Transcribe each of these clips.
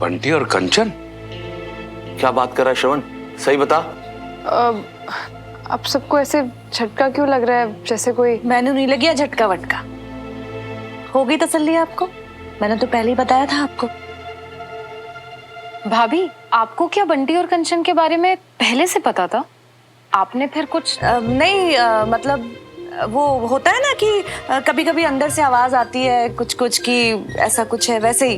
बंटी और कंचन? क्या बात कर रहा है श्रवण, सही बता। अब सबको ऐसे झटका क्यों लग रहा है, जैसे कोई। मैंने नहीं लगी है झटका वटका। हो गई तसल्ली आपको? मैंने तो पहले ही बताया था आपको। भाभी, आपको क्या बंटी और कंचन के बारे में पहले से पता था? आपने फिर कुछ नहीं मतलब वो होता है ना कि कभी कभी अंदर से आवाज आती है कुछ कुछ की ऐसा कुछ है, वैसे ही।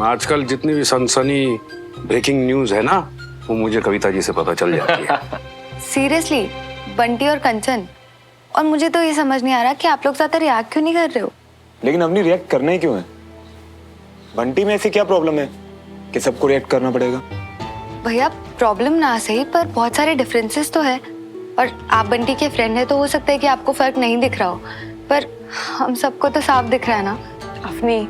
आजकल जितनी भी सनसनी ब्रेकिंग न्यूज है ना, वो मुझे कविता जी से पता चल जाती है। सीरियसली, बंटी और कंचन। और मुझे तो ये समझ नहीं आ रहा कि आप लोग ज्यादा रिएक्ट क्यों नहीं कर रहे हो। लेकिन अपनी रिएक्ट करना ही क्यों है? बंटी में ऐसी क्या प्रॉब्लम है कि सबको रिएक्ट करना पड़ेगा? भैया, प्रॉब्लम ना सही पर बहुत सारे डिफरेंसेस तो है। और आप बंटी के फ्रेंड है तो हो सकता है कि आपको फर्क नहीं दिख रहा हो, पर हम सबको तो साफ दिख रहा है ना। अपनी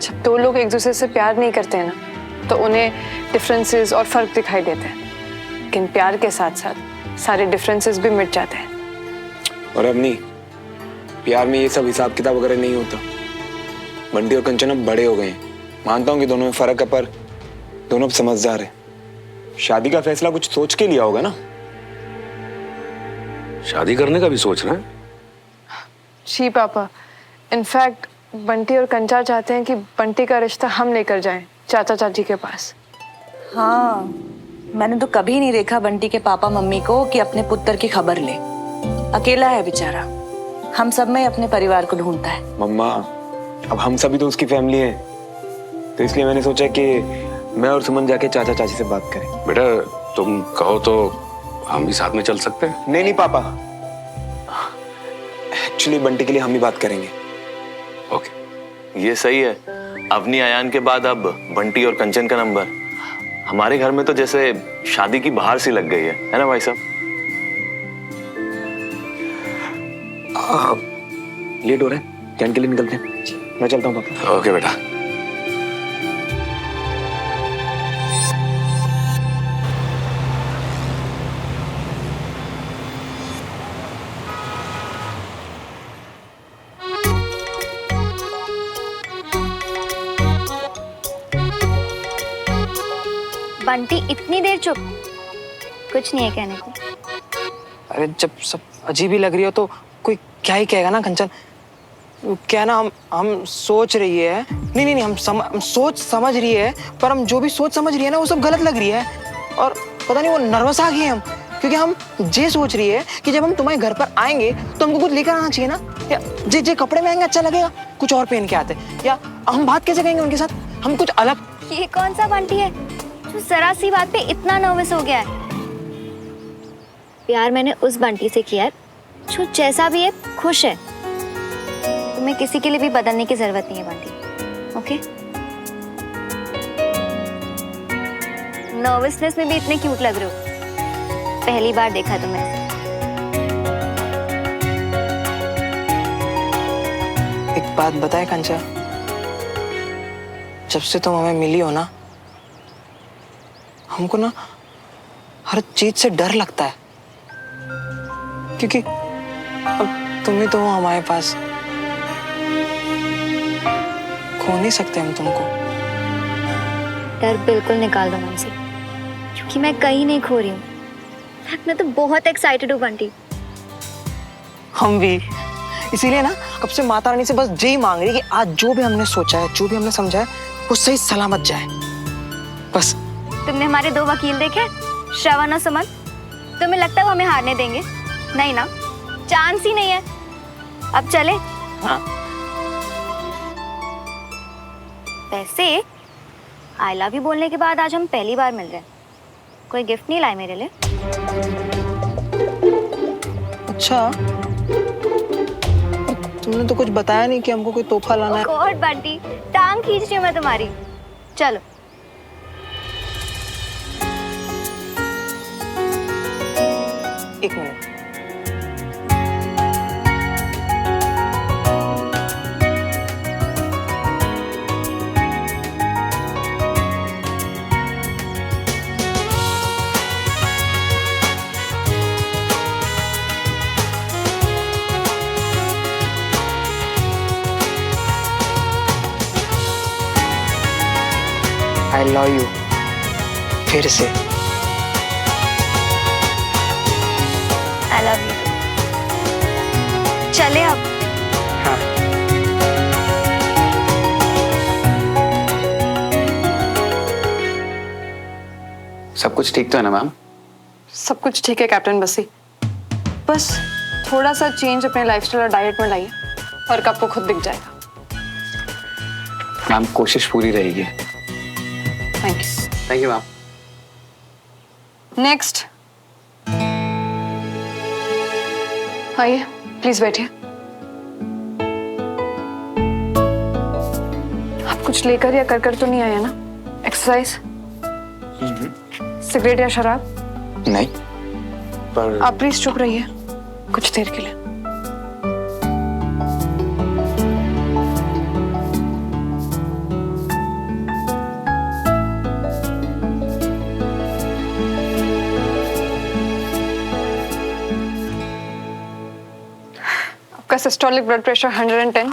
जब दो लोग एक दूसरे से प्यार नहीं करते हैं ना, तो उन्हें डिफरेंसेस और फर्क दिखाई देते हैं, लेकिन प्यार के साथ साथ सारे डिफरेंसेस भी मिट जाते हैं। और अब नहीं, प्यार में ये सब हिसाब किताब वगैरह नहीं होता। बंटी और कंचन अब बड़े हो गए हैं, मानता हूँ कि दोनों में फर्क है, पर दोनों अब समझदार है। शादी का फैसला कुछ सोच के लिया होगा ना? शादी करने का भी सोच रहे हैं? जी पापा, इनफैक्ट बंटी और कंचा चाहते हैं कि बंटी का रिश्ता हम लेकर जाएं चाचा चाची के पास। हाँ, मैंने तो कभी नहीं देखा बंटी के पापा मम्मी को कि अपने पुत्र की खबर ले। अकेला है बेचारा, हम सब में अपने परिवार को ढूंढता है। मम्मा, अब हम सभी तो उसकी फैमिली है, तो इसलिए मैंने सोचा कि मैं और सुमन जाके चाचा चाची से बात करें। बेटा तुम कहो तो हम भी साथ में चल सकते हैं। नहीं पापा, एक्चुअली बंटी के लिए हम ही बात करेंगे। ओके, ये सही है। अवनी आयान के बाद अब बंटी और कंचन का नंबर। हमारे घर में तो जैसे शादी की बहार सी लग गई है ना भाई साहब? लेट हो रहा है, कैंट के लिए निकलते हैं। मैं चलता हूँ पापा। ओके बेटा। बंटी इतनी देर चुप? कुछ नहीं है कहने को। अरे जब सब अजीब ही लग रही हो तो कोई क्या ही कहेगा ना कंचन। क्या ना, हम सोच रही है, नहीं हम सोच समझ रही है, पर हम जो भी सोच समझ रही है ना वो सब गलत लग रही है। और पता नहीं वो नर्वस आ गए हम, क्योंकि हम ये सोच रही है कि जब हम तुम्हारे घर पर आएंगे तो हमको कुछ लेकर आना चाहिए ना, या जे कपड़े में आएंगे अच्छा लगेगा, कुछ और पहन के आते, या हम बात कैसे करेंगे उनके साथ, हम कुछ अलग। ये कौन सा बंटी है जो जरा सी बात पे इतना नर्वस हो गया है? प्यार मैंने उस बंटी से किया है जो जैसा भी है खुश है। तुम्हें किसी के लिए भी बदलने की जरूरत नहीं है बंटी, ओके? नर्वसनेस में भी इतने क्यूट लग रहे हो, पहली बार देखा तुम्हें। एक बात बताए कंचा, जब से तुम हमें मिली हो ना, हमको ना हर चीज से डर लगता है, क्योंकि अब तुम ही तो हो हमारे पास, खो नहीं सकते हम तुमको। डर बिल्कुल निकाल दो मन से, क्योंकि मैं कहीं नहीं खो रही हूँ। मैं तो बहुत एक्साइटेड हूँ बंटी। हम भी इसीलिए ना कब से माता रानी से बस यही मांग रही है कि आज जो भी हमने सोचा है, जो भी हमने समझा है, वो सही सलामत जाए बस। तुमने हमारे दो वकील देखे, श्रवण और सुमन? तुम्हें लगता है वो हमें हारने देंगे? नहीं ना, चांस ही नहीं है। अब चले? हाँ। वैसे आई लव यू बोलने के बाद आज हम पहली बार मिल रहे हैं। कोई गिफ्ट नहीं लाए मेरे लिए? अच्छा, तुमने तो कुछ बताया नहीं कि हमको कोई तोहफा लाना है। गॉड बंटी, टांग खींच रही हूँ मैं तुम्हारी। चलो। एक मिनट, आई लव यू फिर से। I love you. चले अब। हाँ। सब कुछ ठीक तो है ना मैम? सब कुछ ठीक है कैप्टन बसी, बस थोड़ा सा चेंज अपने लाइफस्टाइल और डाइट में लाइए, फर्क आपको खुद दिख जाएगा। मैम कोशिश पूरी रहेगी। Thank you. Thank you ma'am. Next आइए, प्लीज बैठिए। आप कुछ लेकर या कर तो नहीं आए ना? एक्सरसाइज, सिगरेट या शराब? नहीं, पर आप प्लीज चुप रहिए कुछ देर के लिए। आपका systolic blood pressure 110,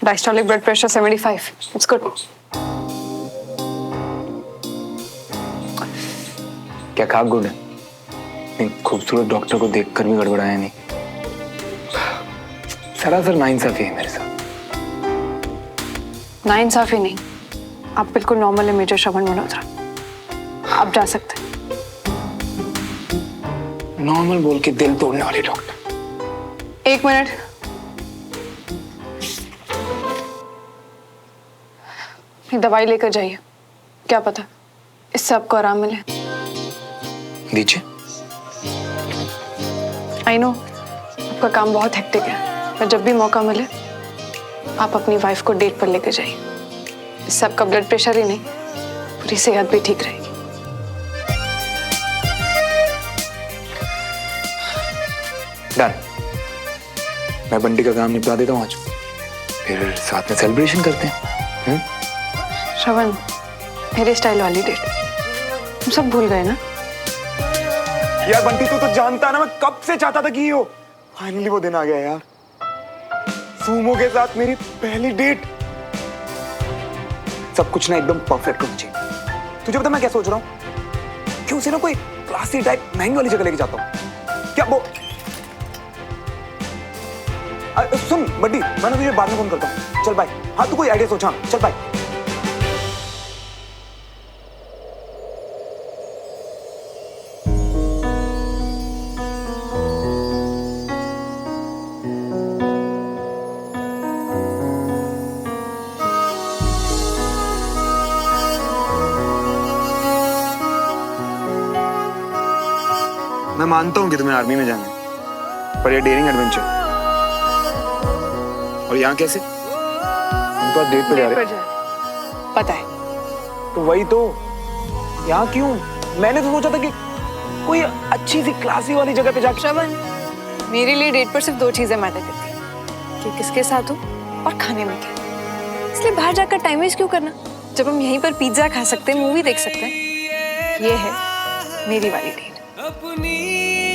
diastolic blood pressure 75। It's good. क्या खा गुड है? नहीं, खूबसूरत डॉक्टर को देखकर भी गड़बड़ाया नहीं। सरासर नाइंसाफी है मेरे साथ। नाइंसाफी नहीं, आप बिल्कुल नॉर्मल है मेजर श्रवण मल्होत्रा, आप जा सकते हैं। नॉर्मल बोल के दिल तोड़ने वाले डॉक्टर। एक मिनट, ये दवाई लेकर जाइए, क्या पता इससे आपको आराम मिले। दीजिए। आई नो आपका काम बहुत हेक्टिक है, पर जब भी मौका मिले आप अपनी वाइफ को डेट पर लेकर जाइए। इससे आपका ब्लड प्रेशर ही नहीं, पूरी सेहत भी ठीक रहेगी। डन। मैं बंटी का काम निपटा देता हूँ आज, फिर साथ में सेलिब्रेशन करते हैं। श्रवण, मेरे स्टाइल वाली डेट तुम सब भूल गए ना? यार बंटी, तू तो जानता है ना, मैं कब से चाहता था कि हो फाइनली वो दिन आ गया यार। सूमो के साथ मेरी पहली डेट। सब कुछ ना एकदम परफेक्ट होना चाहिए। तुझे पता मैं क्या सोच रहा हूँ कि उसे ना कोई क्लासी टाइप महंगी वाली जगह लेके जाता हूँ। क्या वो सुन बड्डी, मैं ना तुझे बाद में फोन करता हूँ। चल बाय। हाँ तू कोई आइडिया सोच। हाँ चल बाय। मैं मानता हूँ कि तुम्हें आर्मी में जाना है, पर ये डेयरिंग एडवेंचर। और यहाँ कैसे? हम तो आज डेट पे जा रहे हैं। पता है। तो वही तो, यहाँ क्यों? मैंने तो सोचा था कि कोई अच्छी सी क्लासी वाली जगह पे जाकर। श्रवण, मेरे लिए डेट पर सिर्फ दो चीजें मैटर करती हैं, कि किसके साथ हो और खाने में क्या। इसलिए बाहर जाकर टाइम वेस्ट क्यों करना, जब हम यहीं पर पिज्जा खा सकते हैं, मूवी देख सकते हैं। ये है मेरी वाली डेट। अपनी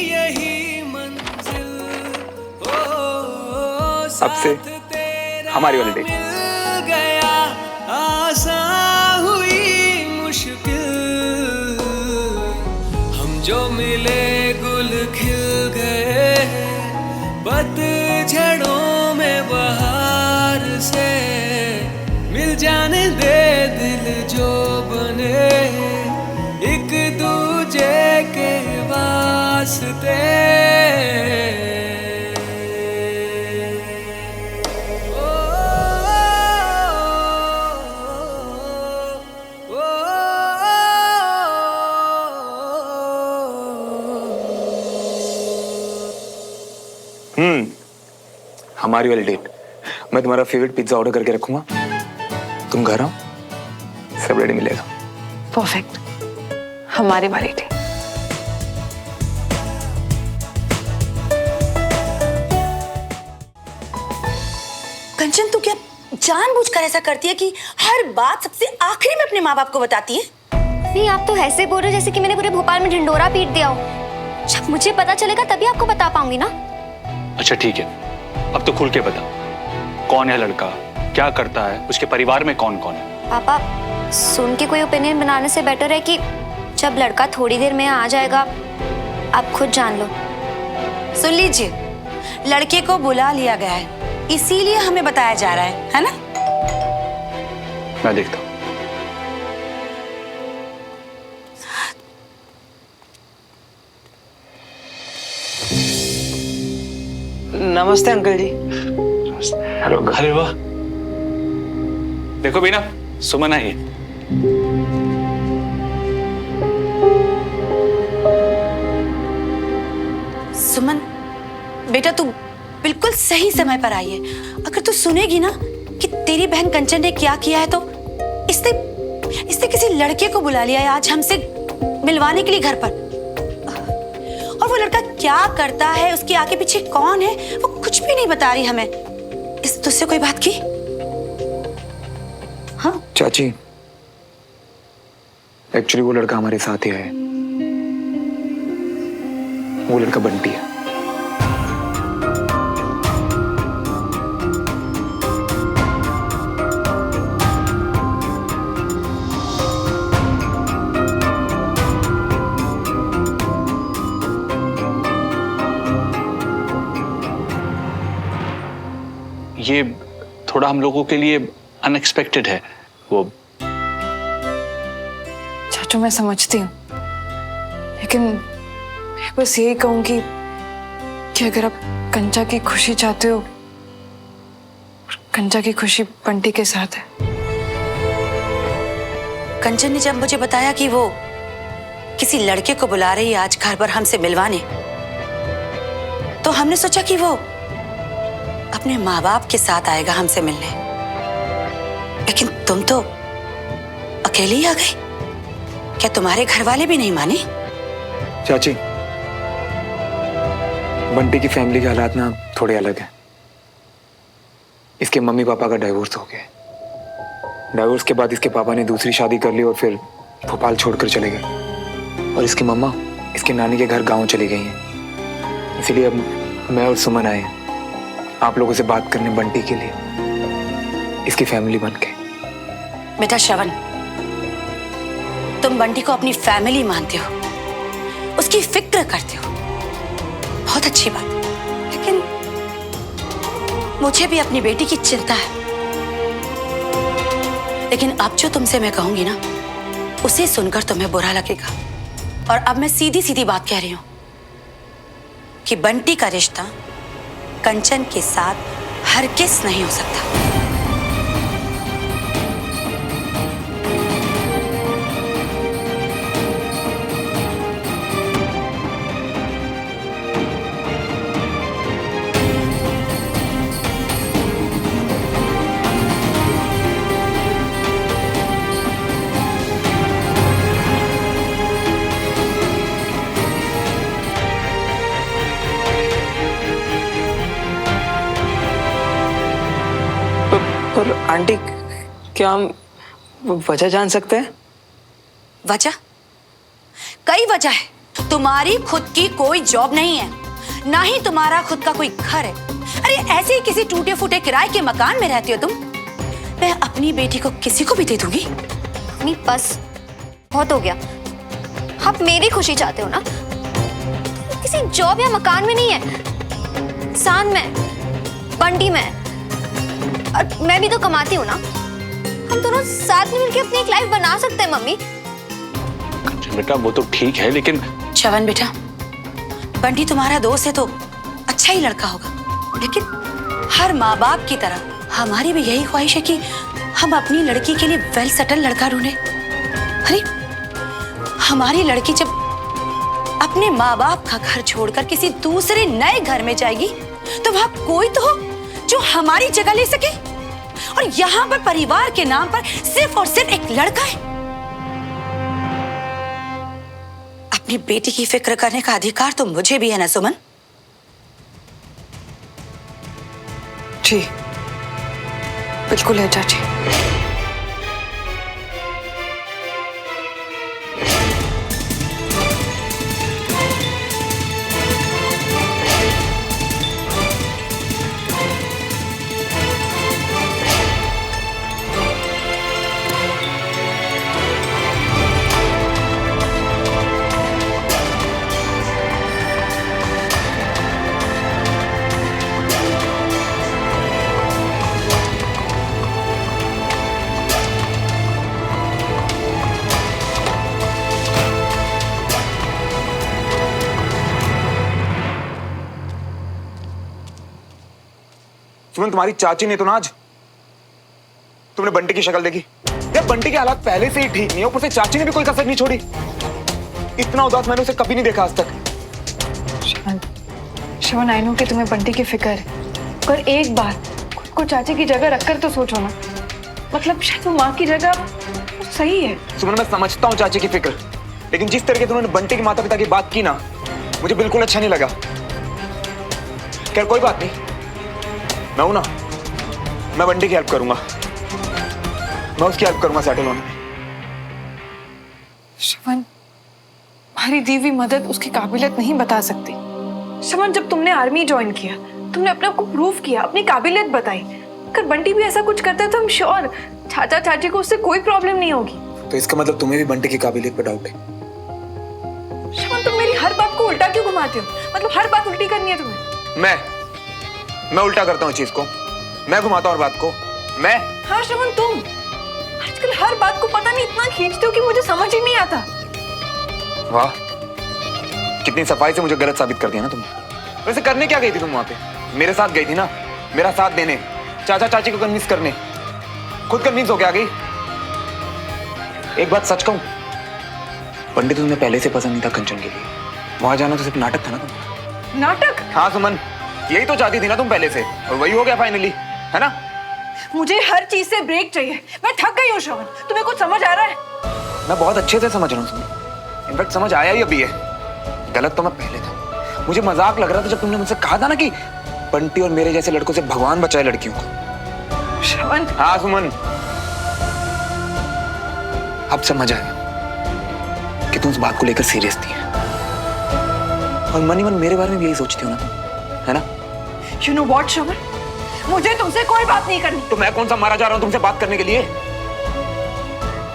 यही मंजिल हो, अब से हमारी वाली डेट। मिल गया, आसान हुई मुश्किल, हम जो मिले गुल खिल गए, पतझड़ों में बहार से मिल जाने दे दिल जो बने एक दूजे के वास्ते। हमारी वाली डेट। मैं तुम्हारा फेवरेट पिज्जा ऑर्डर करके रखूंगा, तुम घर आओ, सब रेडी मिलेगा। परफेक्ट, हमारी वाली डेट। कंचन, तू क्या जानबूझकर ऐसा करती है कि हर बात सबसे आखिरी में अपने माँ बाप को बताती है? नहीं, आप तो ऐसे बोल रहे हो जैसे कि मैंने पूरे भोपाल में ढिंडोरा पीट दिया हो। जब मुझे पता चलेगा तभी आपको बता पाऊंगी ना। अच्छा ठीक है, अब तो खुल के बता, कौन है लड़का, क्या करता है, उसके परिवार में कौन कौन है? पापा, सुन के कोई ओपिनियन बनाने से बेटर है कि जब लड़का थोड़ी देर में आ जाएगा आप खुद जान लो। सुन लीजिए, लड़के को बुला लिया गया है, इसीलिए हमें बताया जा रहा है ना? मैं देखता हूँ। नमस्ते अंकल जी। हेलो। अरे वाह, देखो बीना, सुमन आई है। सुमन बेटा, तू बिल्कुल सही समय पर आई है। अगर तू सुनेगी ना कि तेरी बहन कंचन ने क्या किया है तो इसने किसी लड़के को बुला लिया है आज हमसे मिलवाने के लिए घर पर। और वो लड़का क्या करता है, उसके आगे पीछे कौन है, वो कुछ भी नहीं बता रही हमें। इस तुझसे कोई बात की? हाँ चाची, एक्चुअली वो लड़का हमारे साथ ही है। वो लड़का बंटी है। ये थोड़ा हम लोगों के लिए अनएक्सपेक्टेड है। वो चाचू मैं समझती हूँ, लेकिन मैं बस यही कहूंगी कि अगर आप कंचा की खुशी चाहते हो, कंचा की खुशी बंटी के साथ है। कंचन ने जब मुझे बताया कि वो किसी लड़के को बुला रही है आज घर पर हमसे मिलवाने, तो हमने सोचा कि वो अपने माँ बाप के साथ आएगा हमसे मिलने। लेकिन तुम तो अकेले ही आ गई। क्या तुम्हारे घर वाले भी नहीं माने? चाची, बंटी की फैमिली के हालात ना थोड़े अलग हैं। इसके मम्मी पापा का डाइवोर्स हो गया। डाइवोर्स के बाद इसके पापा ने दूसरी शादी कर ली और फिर भोपाल छोड़कर चले गए। और इसकी मम्मा इसके नानी के घर गांव चली गई हैं। इसीलिए अब मैं और सुमन आए हैं आप लोगों से बात करने बंटी के लिए, इसकी फैमिली बन के। बेटा श्रवण, तुम बंटी को अपनी फैमिली मानते हो, उसकी फिक्र करते हो, बहुत अच्छी बात। लेकिन मुझे भी अपनी बेटी की चिंता है। लेकिन अब जो तुमसे मैं कहूंगी ना, उसे सुनकर तुम्हें बुरा लगेगा। और अब मैं सीधी सीधी बात कह रही हूं कि बंटी का रिश्ता कंचन के साथ हरगिज़ नहीं हो सकता। पर आंटी, क्या हम वजह जान सकते हैं? वजह? कई वजह है। तुम्हारी खुद की कोई जॉब नहीं है, ना ही तुम्हारा खुद का कोई घर है। अरे ऐसे ही किसी टूटे फूटे किराए के मकान में रहती हो तुम। मैं अपनी बेटी को किसी को भी दे दूंगी। मम्मी बस, बहुत हो गया। आप मेरी खुशी चाहते हो ना? किसी जॉब या मकान में नहीं है, सान में, बंटी में। और मैं भी तो कमाती हूँ ना। हम दोनों साथ में मिलकर अपनी एक लाइफ बना सकते हैं मम्मी। बेटा वो तो ठीक है, लेकिन श्रवण बेटा, बंटी तुम्हारा दोस्त है तो अच्छा ही लड़का होगा। लेकिन हर माँ बाप की तरह हमारी भी यही ख्वाहिश है कि हम अपनी लड़की के लिए वेल सेटल लड़का ढूंढे। अरे हमारी लड़की जब अपने माँ बाप का घर छोड़कर किसी दूसरे नए घर में जाएगी तो वहां कोई तो हो जो हमारी जगह ले सके। और यहाँ पर परिवार के नाम पर सिर्फ और सिर्फ एक लड़का है। अपनी बेटी की फिक्र करने का अधिकार तो मुझे भी है ना सुमन? जी बिल्कुल है चाची। सुमन तुम्हारी चाची ने तो ना आज, तुमने बंटी की शक्ल देखी? यार बंटी के हालात पहले से ही ठीक नहीं है, ऊपर से चाची ने भी कोई कसर नहीं छोड़ी। इतना उदास मैंने उसे कभी नहीं देखा आज तक। श्रवण, आई नो कि तुम्हें बंटी की फिक्र है, पर एक बार खुद को चाची की जगह रखकर तो सोचो ना। मतलब शायद वो माँ की जगह सही है। सुमन मैं समझता हूँ चाची की फिक्र, लेकिन जिस तरीके से उन्होंने बंटी के माता पिता की बात की ना, मुझे बिल्कुल अच्छा नहीं लगा। खैर कोई बात नहीं, मैं हूं ना, मैं बंटी की हेल्प करूंगा, मैं उसकी हेल्प करूंगा सेटल होने में। श्रवण, हमारी दी हुई मदद उसकी काबिलियत नहीं बता सकती। श्रवण, जब तुमने आर्मी ज्वाइन किया, तुमने अपने आप को प्रूव किया, अपनी काबिलियत बताई। अगर बंटी भी ऐसा कुछ करता है तो हम श्योर चाचा चाची को उससे कोई प्रॉब्लम नहीं होगी। तो इसका मतलब तुम्हें भी बंटी की काबिलियत पर डाउट है? श्रवण, तुम मेरी हर बात को उल्टा क्यों घुमाते हो? मतलब हर बात उल्टी करनी है तुम्हें? मैं उल्टा करता हूँ चीज को, मैं घुमाता हूँ बात को, मैं। हाँ श्रवण, तुम आजकल हर बात को पता नहीं इतना खींचते हो कि मुझे समझ ही नहीं आता। वाह, कितनी सफाई से मुझे गलत साबित कर दिया ना तुमने। वैसे करने क्या गई थी तुम वहां पे? मेरे साथ गई थी ना, मेरा साथ देने, चाचा चाची को कन्विंस करने। खुद कन्विंस होके आ गई। एक बात सच कहूं, पंडित तुम्हें पहले से पसंद नहीं था कंचन के लिए। वहां जाना तो सिर्फ नाटक था ना तुम्हारा। नाटक? हाँ सुमन, यही तो चाहती थी ना तुम पहले से, और वही हो गया फाइनली, है ना? मुझे हर चीज से ब्रेक चाहिए। मैं थक गई हूँ श्रवण, तुम्हें कुछ समझ आ रहा है? मैं बहुत अच्छे से समझ रहा हूँ सुमन, इनफैक्ट समझ आया ही अभी है। गलत तो मैं पहले था, मुझे मजाक लग रहा था जब तुमने मुझसे कहा था ना कि बंटी और मेरे जैसे लड़कों से भगवान बचाए लड़कियों को। श्रवण। हाँ सुमन, अब समझ आया कि तुम उस बात को लेकर सीरियस थी, और मन ही मन मेरे बारे में भी यही सोचती हो ना तुम, है ना? You know what, श्रवण? मुझे तुमसे कोई बात नहीं करनी। तो मैं कौन सा मारा जा रहा हूँ तुमसे बात करने के लिए?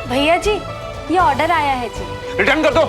भैया जी, ये ऑर्डर आया है जी। रिटर्न कर दो।